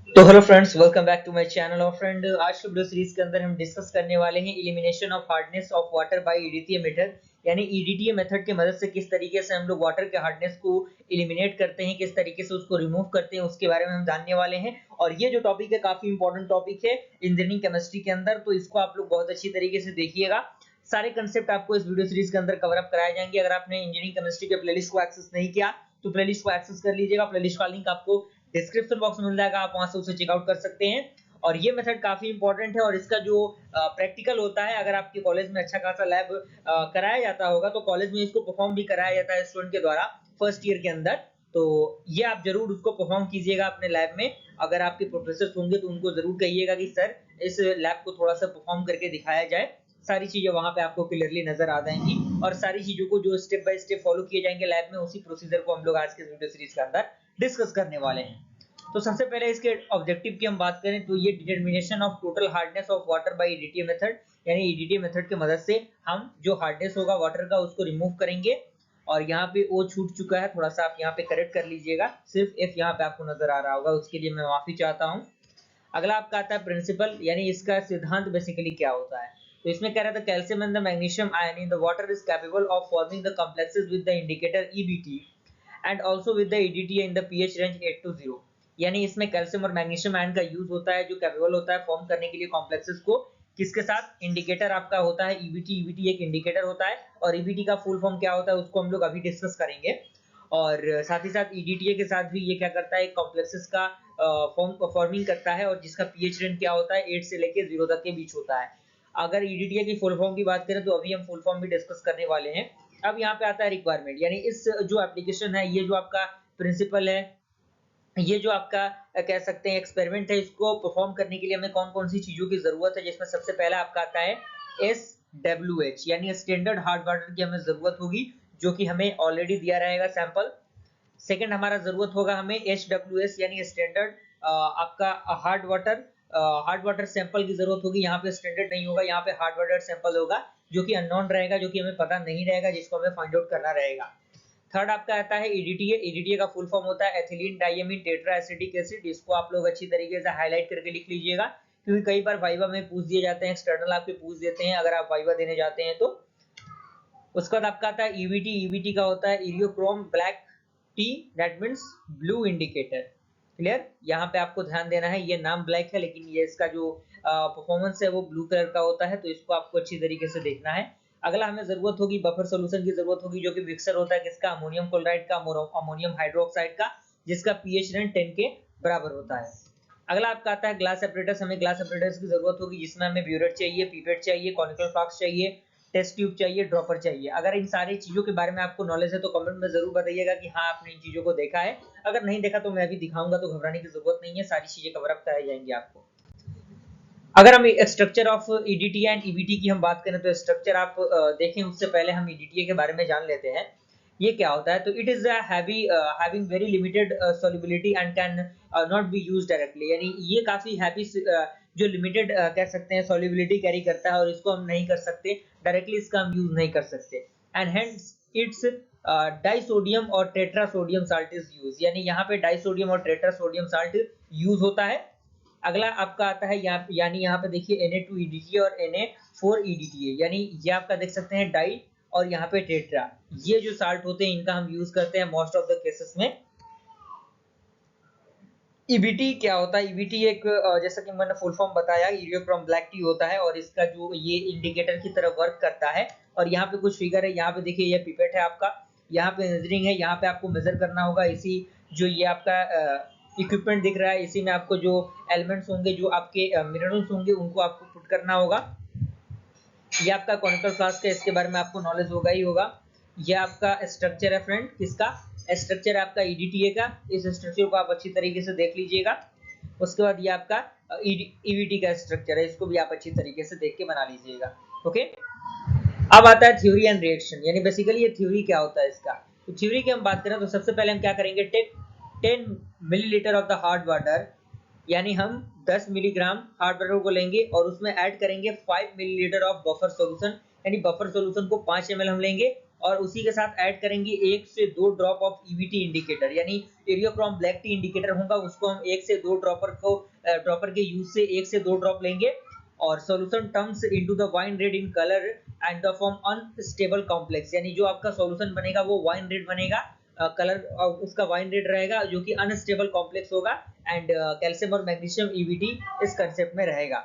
तो hello friends, welcome back to my channel. और friend, आज की वीडियो सीरीज के अंदर हम डिस्कस करने वाले हैं elimination of hardness of water bye EDTA method. यानी ईडीटीए मेथड की मदद से किस तरीके से हम लोग वाटर के हार्डनेस को एलिमिनेट करते हैं, किस तरीके से उसको रिमूव करते हैं, उसके बारे में हम जानने वाले हैं। और ये जो टॉपिक है काफी इंपॉर्टेंट टॉपिक है इंजीनियरिंग केमिस्ट्री के अंदर, तो इसको आप लोग बहुत अच्छी तरीके से देखिएगा। सारे कंसेप्ट आपको इस वीडियो सीरीज के अंदर कवर अप कराए जाएंगे। अगर आपने इंजीनियरिंग केमिस्ट्री के प्लेलिस्ट को एक्सेस नहीं किया तो प्लेलिस्ट को एक्सेस कर लीजिएगा। प्लेलिस्ट का लिंक आपको डिस्क्रिप्शन बॉक्स में मिल जाएगा, आप वहां से उसे चेकआउट कर सकते हैं। और ये मेथड काफी इंपॉर्टेंट है और इसका जो प्रैक्टिकल होता है, अगर आपके कॉलेज में अच्छा खासा लैब कराया जाता होगा तो कॉलेज में इसको परफॉर्म भी कराया जाता है स्टूडेंट के द्वारा फर्स्ट ईयर के अंदर। तो ये आप जरूर उसको परफॉर्म कीजिएगा अपने लैब में। अगर आपके प्रोफेसर होंगे तो उनको जरूर कहिएगा कि सर इस लैब को थोड़ा सा परफॉर्म करके दिखाया जाए। सारी चीजें वहां पे आपको क्लियरली नजर आ जाएंगी और सारी चीजों को जो स्टेप बाय स्टेप फॉलो किए जाएंगे लैब में, उसी प्रोसीजर को हम लोग आज के वीडियो सीरीज के अंदर डिस्कस करने वाले हैं। तो सबसे पहले इसके ऑब्जेक्टिव की हम बात करें तो ये determination of total hardness of water bye EDTA method, यानी ईडीटीए मेथड की मदद से हम जो हार्डनेस होगा वाटर का उसको रिमूव करेंगे। और यहाँ पे ओ छूट चुका है, थोड़ा सा आप यहाँ पे करेक्ट कर लीजिएगा, सिर्फ एफ यहाँ पे आपको नजर आ रहा होगा, उसके लिए मैं माफी चाहता हूँ। अगला आपका आता है प्रिंसिपल, यानी इसका सिद्धांत बेसिकली क्या होता है। तो इसमें कह रहा था calcium and the magnesium ion in the water is capable of forming the complexes with the indicator EBT and also with the EDT in the pH range 8 to 0। यानी इसमें कैल्शियम और मैग्नीशियम आयन का use होता है जो capable होता है form करने के लिए कॉम्प्लेक्सेस को। किसके साथ? इंडिकेटर आपका होता है ईबीटी। ईबीटी एक इंडिकेटर होता है और ईबीटी का फुल फॉर्म क्या होता है उसको हम लोग अभी डिस्कस करेंगे। और साथ ही साथ ईडीटीए के साथ भी ये क्या करता है, कॉम्प्लेक्सेस का फॉर्मिंग करता है और जिसका पीएच रेंज क्या होता है 8 से लेके 0 तक के बीच होता है। अगर ईडीटीए की फुल फॉर्म की बात करें तो अभी हम फुल फॉर्म भी डिस्कस करने वाले हैं। अब यहाँ पे आता है रिक्वायरमेंट, यानी इस जो एप्लीकेशन है, ये जो आपका प्रिंसिपल है, ये जो आपका कह सकते हैं एक्सपेरिमेंट है, इसको परफॉर्म करने के लिए हमें कौन कौन सी चीजों की जरूरत है, जिसमें सबसे पहला आपका आता है SWH, यानी स्टैंडर्ड हार्ड वाटर की हमें जरूरत होगी, जो कि हमें ऑलरेडी दिया रहेगा सैंपल। सेकंड हमारा जरूरत होगा हमें HWS, यानी स्टैंडर्ड आपका हार्ड वाटर सैंपल की जरूरत होगी। यहाँ पे स्टैंडर्ड नहीं होगा, यहाँ पे हार्ड वाटर सैंपल होगा जो कि अननोन रहेगा, जो कि हमें पता नहीं रहेगा, जिसको हमें फाइंड आउट करना रहेगा। थर्ड आपका आता है ईडीटीए। ईडीटीए का फुल फॉर्म होता है ethylene diamine tetra acetic acid. इसको आप लोग अच्छी तरीके से हाईलाइट करके लिख लीजिएगा, क्योंकि कई बार वाइवा में पूछ दिए जाते हैं, एक्सटर्नल आपके पूछ देते हैं अगर आप वाइवा देने जाते हैं तो। उसके बाद आपका आता है ईवीटी। ईवीटी का होता है Eriochrome black T, that means blue indicator. Clear? यहाँ पे आपको ध्यान देना है, ये नाम ब्लैक है लेकिन ये इसका जो परफॉर्मेंस है वो ब्लू कलर का होता है, तो इसको आपको अच्छी तरीके से देखना है। अगला हमें जरूरत होगी बफर सोल्यूशन की जरूरत होगी, जो कि मिक्सर होता है किसका? अमोनियम क्लोराइड का, अमोनियम हाइड्रोक्साइड का, जिसका पीएच रेंज 10 के बराबर होता है। अगला आपका आता है ग्लास सेपरेटर्स। हमें ग्लास सेपरेटर्स की जरूरत होगी, जिसमें हमें ब्यूरेट चाहिए, पीपेट चाहिए, कॉनिकल फ्लास्क चाहिए, टेस्ट ट्यूब चाहिए, ड्रॉपर चाहिए। अगर इन सारी चीजों के बारे में आपको नॉलेज है तो कमेंट में जरूर बताइएगा कि हाँ आपने इन चीजों को देखा है। अगर नहीं देखा तो मैं भी दिखाऊंगा, तो घबराने की जरूरत नहीं है, सारी चीजें कवर अप कराई जाएंगी आपको। अगर हम structure of EDT and EBT की हम बात करें तो स्ट्रक्चर आप देखें उससे पहले हम ईडीटी के बारे में जान लेते हैं ये क्या होता है। तो it is having very limited solubility and can not be used directly, यानी ये काफी हैवी जो लिमिटेड कह सकते हैं सॉल्युबिलिटी कैरी करता है और इसको हम नहीं कर सकते डायरेक्टली, इसका हम यूज नहीं कर सकते। एंड हेंस इट्स डाइसोडियम और टेट्रासोडियम साल्ट इज यूज, यानी यहाँ पे डाइसोडियम और टेट्रासोडियम साल्ट यूज होता है। अगला आपका आता है यानी यहाँ पे देखिए Na2EDTA और Na4EDTA, यानी ये आपका देख सकते हैं डाई और यहाँ पे टेट्रा, ये जो साल्ट होते हैं इनका हम यूज करते हैं मोस्ट ऑफ द केसेस में। ईबीटी क्या होता है? ईबीटी एक जैसा कि मैंने फुल फॉर्म बताया, इरियोक्रोम ब्लैक टी होता है और इसका जो ये इंडिकेटर की तरह वर्क करता है। और यहाँ पे कुछ फिगर है, यहाँ पे देखिए ये पिपेट है आपका, यहाँ पे मेजरिंग है, यहाँ पे आपको मेजर करना होगा। इसी जो ये आपका इक्विपमेंट दिख रहा है, इसी में आपको जो एलिमेंट्स होंगे, जो आपके मिनरल्स होंगे, उनको आपको पुट करना होगा। ये आपका कॉनिकल फ्लास्क है, इसके बारे में आपको नॉलेज होगा ही होगा। ये आपका स्ट्रक्चर है फ्रेंड, किसका? स्ट्रक्चर आपका ईडीटीए का। इस स्ट्रक्चर को आप अच्छी तरीके से देख लीजिएगा। उसके बाद ये आपका ईवीटी का स्ट्रक्चर है, इसको भी आप अच्छी तरीके से देख के बना लीजिएगा। ओके, अब आता है थ्योरी एंड रिएक्शन, यानी बेसिकली ये थ्योरी क्या होता है इसका। तो थ्योरी की हम बात करें तो सबसे पहले हम क्या करेंगे, take 10 millilitre of the hard water, यानी हम 10 मिलीग्राम हार्ड वाटर को लेंगे और उसमें ऐड करेंगे 5 मिलीलीटर ऑफ बफर सॉल्यूशन, यानी बफर सॉल्यूशन को 5 ml हम लेंगे और उसी के साथ ऐड करेंगे 1 से 2 ड्रॉप ऑफ ईबीटी इंडिकेटर, यानी एरियोक्रोम ब्लैक टी इंडिकेटर होगा, उसको हम 1 से 2 ड्रॉपर के यूज से 1 से 2 ड्रॉप लेंगे और solution terms into the wine red in colour and the form unstable complex, यानी जो आपका सॉल्यूशन बनेगा वो वाइन रेड बनेगा, कलर उसका वाइन रेड रहेगा जो कि अनस्टेबल कॉम्प्लेक्स होगा एंड कैल्शियम और मैग्नीशियम ईबीटी इस कंसेप्ट में रहेगा।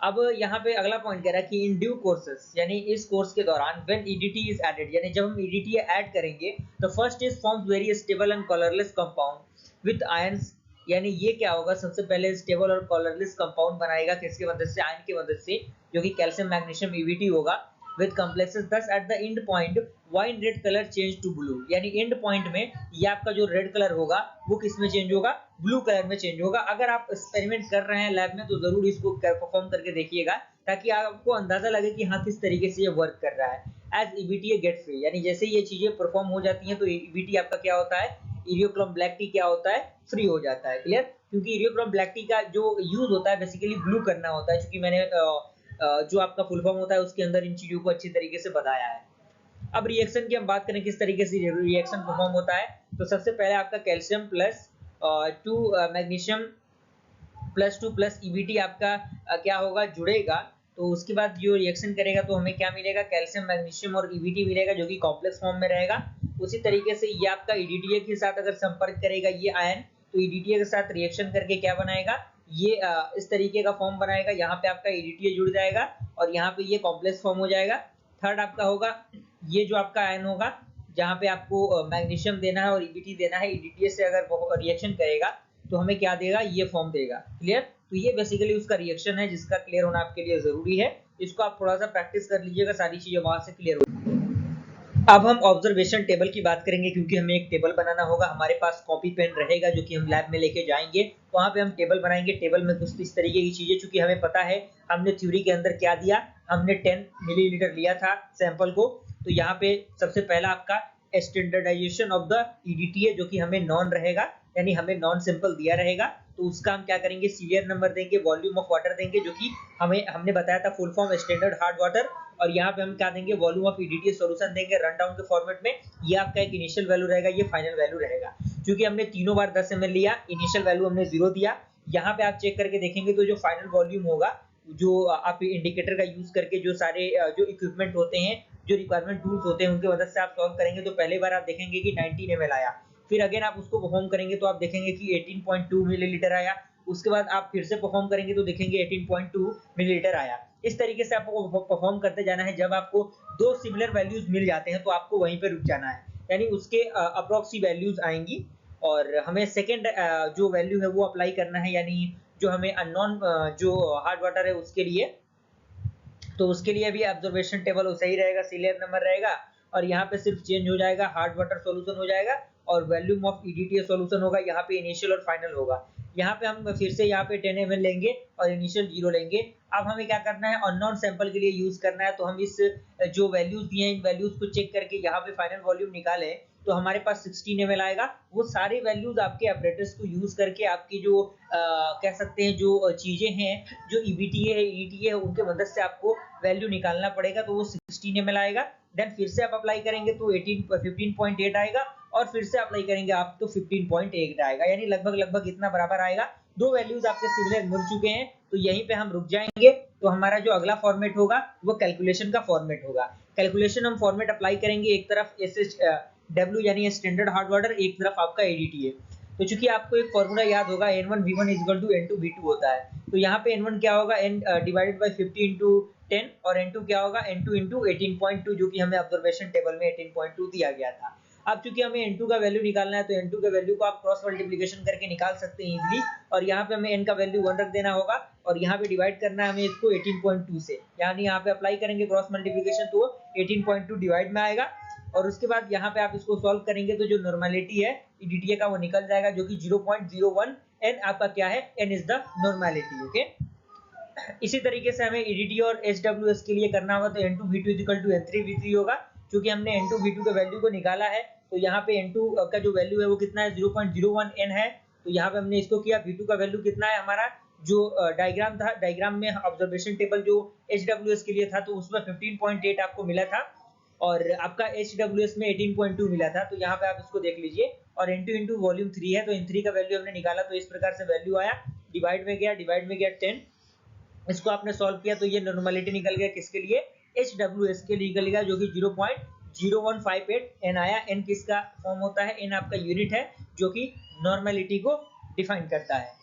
अब यहाँ पे अगला पॉइंट कह रहा है कि इन ड्यू कोर्सेस, यानी इस कोर्स के दौरान व्हेन ईडीटी इज एडेड, यानी जब हम ईडीटी ऐड करेंगे तो first is forms very stable and colourless compound with ions, यानी ये क्या होगा, सबसे पहले स्टेबल और कलरलेस कंपाउंड बनाएगा किसकी मदद से, आयन की मदद से, जो कि कैल्शियम मैग्नीशियम ईबीटी होगा with complexes, thus at the end point wine red colour change to blue, यानी एंड पॉइंट में ये आपका जो रेड कलर होगा वो किस में चेंज होगा, ब्लू कलर में चेंज होगा। अगर आप एक्सपेरिमेंट कर रहे हैं लैब में तो जरूर इसको परफॉर्म करके देखिएगा ताकि आपको अंदाजा लगे कि हाँ किस तरीके से ये वर्क कर रहा है। एज ईबीटी गेट फ्री, यानी जैसे ये चीजें परफॉर्म हो जाती हैं तो ईबीटी आपका क्या होता है, इरियोक्रोम ब्लैक टी क्या होता है, फ्री हो जाता है। क्लियर, क्योंकि इरियोक्रोम ब्लैक टी का जो यूज होता है बेसिकली ब्लू करना होता है, क्योंकि मैंने जो आपका फुल फॉर्म होता है उसके अंदर इन चीजों को अच्छी तरीके से बताया है। अब रिएक्शन की हम बात करें किस तरीके से रिएक्शन परफॉर्म होता है, तो सबसे पहले आपका calcium plus 2 magnesium plus 2 plus EBT आपका क्या होगा, जुड़ेगा, तो उसके बाद जो रिएक्शन करेगा तो हमें क्या मिलेगा, कैल्शियम मैग्नीशियम और ईबीटी मिलेगा जो कि कॉम्प्लेक्स फॉर्म में रहेगा। उसी तरीके से ये आपका ईडीटीए के साथ अगर संपर्क करेगा ये आयन, तो ईडीटीए के साथ रिएक्शन करके क्या बनाएगा, ये इस तरीके का फॉर्म बनाएगा, यहाँ पे आपका ईडीटीए जुड़ जाएगा और यहाँ पे ये कॉम्प्लेक्स फॉर्म हो जाएगा। थर्ड आपका होगा ये जो आपका आयन होगा जहाँ पे आपको मैग्नीशियम देना है और ईबीटी देना है, ईडीटीए से अगर रिएक्शन करेगा तो हमें क्या देगा, ये फॉर्म देगा। क्लियर, तो ये बेसिकली उसका रिएक्शन है जिसका क्लियर होना आपके लिए जरूरी है, इसको आप थोड़ा सा प्रैक्टिस कर लीजिएगा, सारी चीजें वहां से क्लियर हो। अब हम ऑब्जर्वेशन टेबल की बात करेंगे, क्योंकि हमें एक टेबल बनाना होगा, हमारे पास कॉपी पेन रहेगा जो कि हम लैब में लेके जाएंगे, वहां पे हम टेबल बनाएंगे। टेबल में कुछ इस तरीके की चीजें, चूंकि हमें पता है हमने थ्योरी के अंदर क्या दिया, हमने 10 मिलीलीटर लिया था सैंपल को, तो यहाँ पे सबसे पहला आपका स्टैंडर्डाइजेशन ऑफ द ईडीटीए जो कि हमें नॉन रहेगा, यानी हमें नॉन सैंपल दिया रहेगा, तो उसका हम क्या करेंगे, सीरियल नंबर देंगे, वॉल्यूम ऑफ वाटर देंगे जो कि हमने बताया था full form standard hard water, और यहाँ पे हम क्या देंगे, वॉल्यूम ऑफ ईडीटीए सॉल्यूशन देंगे रन डाउन के फॉर्मेट में। ये आपका एक इनिशियल वैल्यू रहेगा, ये फाइनल वैल्यू रहेगा। क्योंकि हमने तीनों बार 10 ml लिया, इनिशियल वैल्यू हमने 0 दिया। यहाँ पे आप चेक करके देखेंगे तो जो फाइनल वॉल्यूम होगा, जो आप इंडिकेटर का यूज करके जो सारे जो इक्विपमेंट होते हैं, जो रिक्वायरमेंट टूल्स होते हैं, उनकी मदद से आप सॉल्व करेंगे तो पहली बार आप देखेंगे कि 19 ml आया, फिर अगेन आप उसको परफॉर्म करेंगे तो आप देखेंगे कि 18.2 मिलीलीटर आया, उसके बाद आप फिर से परफॉर्म करेंगे तो देखेंगे 18.2 मिलीलीटर आया। इस तरीके से आपको परफॉर्म करते जाना है। जब आपको दो सिमिलर वैल्यूज मिल जाते हैं तो आपको वहीं पे रुक जाना है, यानी उसके अप्रोक्सी वैल्यूज आएंगी और हमें सेकेंड जो वैल्यू है वो अप्लाई करना है, यानी जो हमें अननोन जो हार्ड वाटर है उसके लिए, तो उसके लिए भी ऑब्जर्वेशन टेबल सही रहेगा, सीरियल नंबर रहेगा और यहाँ पे सिर्फ चेंज हो जाएगा, हार्ड वाटर सॉल्यूशन हो जाएगा और वॉल्यूम ऑफ ईडीटीए सॉल्यूशन होगा, यहाँ पे इनिशियल और फाइनल होगा। यहाँ पे हम फिर से यहाँ पे 10 ml लेंगे और इनिशियल 0 लेंगे। अब हमें क्या करना है, अननोन सैंपल के लिए यूज करना है, तो हम इस जो वैल्यूज दिए हैं इन वैल्यूज को चेक करके यहाँ पे फाइनल वॉल्यूम निकाले तो हमारे पास 16 ml आएगा। वो सारे वैल्यूज आपके अपरेटस को यूज करके आपकी जो कह सकते हैं जो चीजें हैं, जो ईबीटीए है, ईडीटीए है, उनके मदद से आपको वैल्यू निकालना पड़ेगा, तो वो 16 ml आएगा। देन फिर से आप अप्लाई करेंगे तो 15.8 आएगा और फिर से अप्लाई करेंगे आप तो 15.8 आएगा, यानी लगभग इतना बराबर आएगा। दो वैल्यूज आपके सिमिलर मिल चुके हैं तो यहीं पे हम रुक जाएंगे। तो हमारा जो अगला फॉर्मेट होगा वो कैलकुलेशन का फॉर्मेट होगा। कैलकुलेशन हम फॉर्मेट अप्लाई करेंगे, एक तरफ SHW यानी स्टैंडर्ड हार्ड वाटर, एक तरफ आपका एडीटीए। तो चूंकि आपको एक फॉर्मूला याद होगा N1V1 N2V2 होता है, तो यहाँ पे N1 क्या होगा, N डिवाइडेड बाय 50 इंटू 10 और N2 क्या होगा, N2 इंटू 18.2, जो कि हमें ऑब्जर्वेशन टेबल में 18.2 दिया गया था। अब चूंकि हमें N2 का वैल्यू निकालना है तो N2 के वैल्यू को आप क्रॉस मल्टीप्लिकेशन करके निकाल सकते हैं इजीली, और यहाँ पे हमें N का वैल्यू 1 रख देना होगा और यहाँ पे डिवाइड करना है हमें इसको 18.2 से, यानी यहाँ पे अप्लाई करेंगे क्रॉस मल्टीप्लिकेशन तो 18.2 डिवाइड में आएगा और उसके बाद यहाँ पे आप इसको सॉल्व करेंगे तो जो नॉर्मेलिटी है ईडीटीए का वो निकल जाएगा, जो कि 0.01 N आपका क्या है, N is the normality. Okay, इसी तरीके से हमें ईडीटी और एचडब्ल्यूएस के लिए करना होगा तो N2V2 N3V3 होगा। क्योंकि हमने N2V2 के वैल्यू को निकाला है तो यहाँ पे N2 का जो वैल्यू है वो कितना है, 0.01 N है, तो यहाँ पे हमने इसको किया। V2 का वैल्यू कितना है, हमारा जो डायग्राम था, डायग्राम में ऑब्जर्वेशन टेबल जो एचडब्ल्यूएस के लिए था तो उसमें 15.8 आपको मिला था। और आपका HWS में 18.2 मिला था, तो यहाँ पे आप इसको देख लीजिए। और N2 इंटू वॉल्यूम 3 है, तो N3 का वैल्यू हमने निकाला, तो इस प्रकार से वैल्यू आया, डिवाइड में गया 10। इसको आपने सॉल्व किया तो ये नॉर्मलिटी निकल गया किसके लिए, HWS के लिए निकल गया, जो कि 0.0158 n आया। n किसका फॉर्म होता है, n आपका यूनिट है जो कि नॉर्मलिटी को डिफाइन करता है।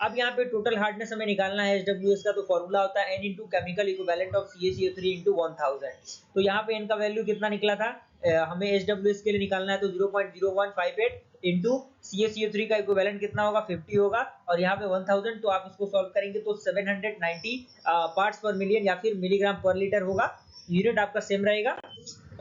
अब यहाँ पे टोटल हार्डनेस हमें निकालना है HWS का, तो फॉर्मूला होता है n into chemical equivalent of CaCO3 into 1000। तो यहाँ पे n का वैल्यू कितना निकला था, हमें HWS के लिए निकालना है, तो 0.0158 इंटू CaCO3 का इक्विवेलेंट कितना होगा, 50 होगा, और यहाँ पे 1000, तो आप इसको सॉल्व करेंगे तो 790 पार्ट्स पर मिलियन या फिर मिलीग्राम पर लीटर होगा, यूनिट आपका सेम रहेगा।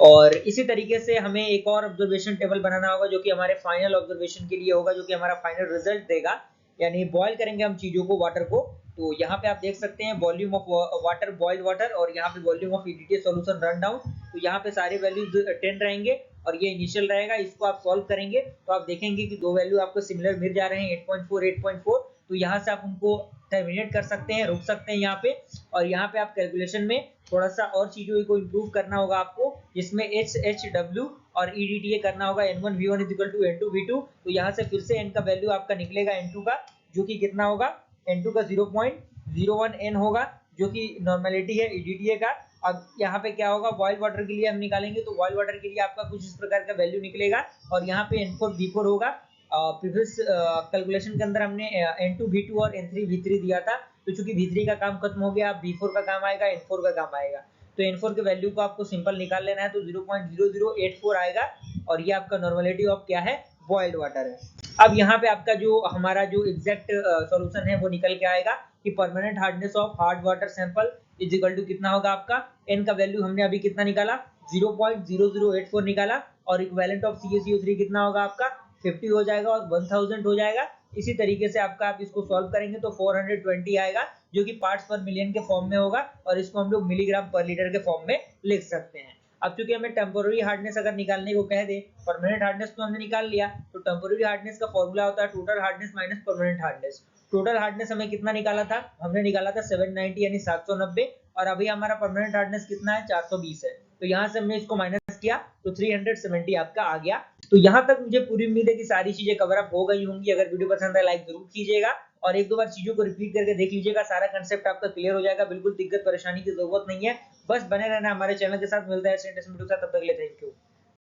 और इसी तरीके से हमें एक और ऑब्जर्वेशन टेबल बनाना होगा, जो कि हमारे फाइनल ऑब्जर्वेशन के लिए होगा, जो कि हमारा फाइनल रिजल्ट देगा, यानी बॉयल करेंगे हम चीजों को, वाटर को। तो यहाँ पे आप देख सकते हैं volume of water, boiled water, और यहाँ पे volume of EDTA solution run down. तो यहाँ पे सारे वैल्यूज 10 रहेंगे और ये इनिशियल रहेगा। इसको आप सॉल्व करेंगे तो आप देखेंगे कि दो वैल्यू आपको सिमिलर मिल जा रहे हैं, 8.4 तो यहाँ से आप उनको टर्मिनेट कर सकते हैं, रोक सकते हैं यहाँ पे। और यहाँ पे आप कैलकुलेशन में थोड़ा सा और चीजों को इम्प्रूव करना होगा आपको, जिसमें HHW और EDTA करना होगा, N1V1 = N2V2। तो यहाँ से फिर से n का वैल्यू आपका निकलेगा N2 का, जो कि कितना होगा, N2 का 0.01 n होगा, जो कि नॉर्मलिटी है EDTA का। अब यहाँ पे क्या होगा, बॉइल्ड वाटर के लिए हम निकालेंगे, तो बॉइल्ड वाटर के लिए आपका कुछ इस प्रकार का वैल्यू निकलेगा, और यहाँ पे N4V4 होगा। प्रीवियस कैलकुलेशन के अंदर हमने N2V2 और N3V3 दिया था, तो चूंकि V3 का काम खत्म हो गया, अब V4 का काम आएगा, N4 का काम आएगा। तो N4 के वैल्यू को आपको सिंपल निकाल लेना है, तो 0.0084 आएगा, और ये आपका नॉर्मलिटी ऑफ क्या है, बॉइल्ड वाटर है। अब यहाँ पे आपका जो हमारा जो एग्जैक्ट सॉल्यूशन है वो निकल के आएगा कि permanent hardness of hard water sample is equal to कितना होगा आपका, n का वैल्यू हमने अभी कितना निकाला, 0.0084 निकाला, और इक्विवेलेंट ऑफ CaCO3 कितना होगा आपका, 50 हो जाएगा, और 1000 हो जाएगा। इसी तरीके से आपका आप इसको सॉल्व करेंगे तो 420 आएगा, जो कि पार्ट्स पर मिलियन के फॉर्म में होगा, और इसको हम लोग मिलीग्राम पर लीटर के फॉर्म में लिख सकते हैं। अब चूंकि हमें टेम्पोररी हार्डनेस अगर निकालने को कह दे, परमानेंट हार्डनेस तो हमने निकाल लिया, तो टेम्पोररी हार्डनेस का फॉर्मूला होता है total hardness minus permanent hardness. Total hardness हमें कितना निकाला था, हमने निकाला था 790 यानी 790, और अभी हमारा परमानेंट हार्डनेस कितना है, 420 है। तो यहाँ से हमने इसको माइनस किया तो 370 आपका आ गया। तो यहाँ तक मुझे पूरी उम्मीद है कि सारी चीजें कवर अप हो गई होंगी। अगर वीडियो पसंद है लाइक जरूर कीजिएगा, और एक दो बार चीजों को रिपीट करके देख लीजिएगा, सारा कंसेप्ट आपका क्लियर हो जाएगा। बिल्कुल दिक्कत परेशानी की जरूरत नहीं है, बस बने रहना हमारे चैनल के साथ। मिलता है तब तक के लिए थैंक यू।